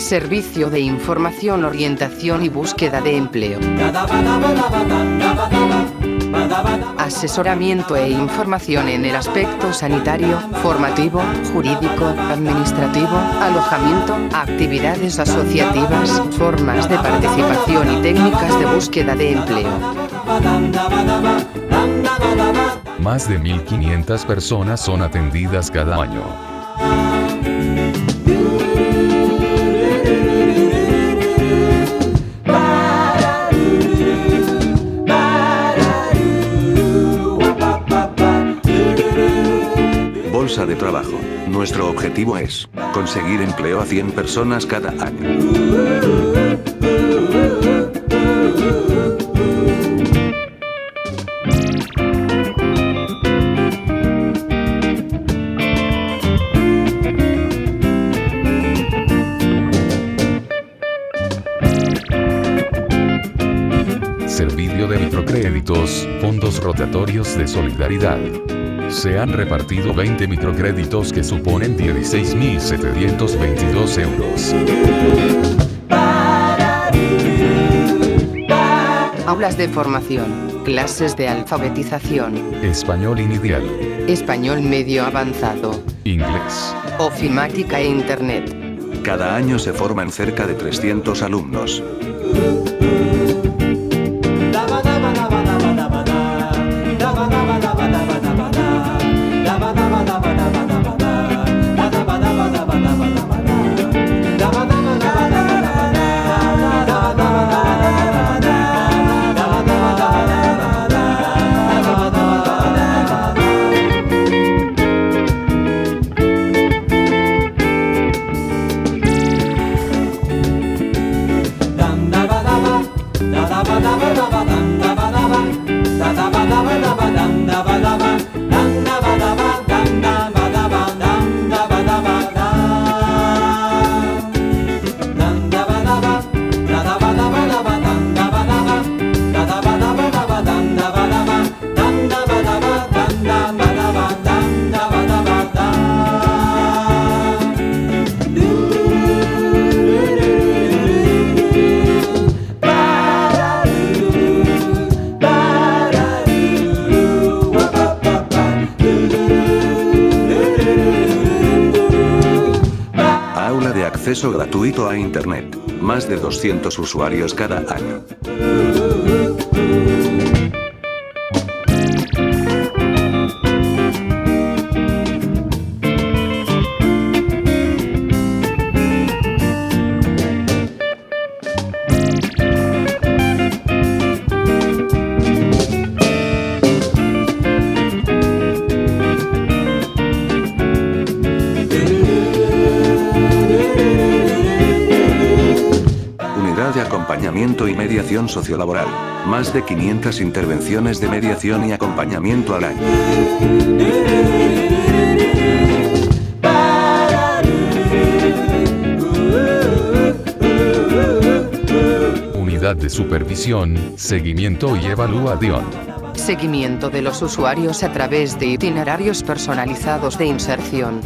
Servicio de información, orientación y búsqueda de empleo. Asesoramiento e información en el aspecto sanitario, formativo, jurídico, administrativo, alojamiento, actividades asociativas, formas de participación y técnicas de búsqueda de empleo. Más de 1.500 personas son atendidas cada año. Bolsa de trabajo. Nuestro objetivo es conseguir empleo a 100 personas cada año. Servicio de microcréditos, fondos rotatorios de solidaridad. Se han repartido 20 microcréditos que suponen 16.722 euros. Aulas de formación, clases de alfabetización, Español inicial, español medio avanzado, inglés, ofimática e internet. Cada año se forman cerca de 300 alumnos. Aula de acceso gratuito a Internet. Más de 200 usuarios cada año. De acompañamiento y mediación sociolaboral. Más de 500 intervenciones de mediación y acompañamiento al año. Unidad de supervisión, seguimiento y evaluación. Seguimiento de los usuarios a través de itinerarios personalizados de inserción.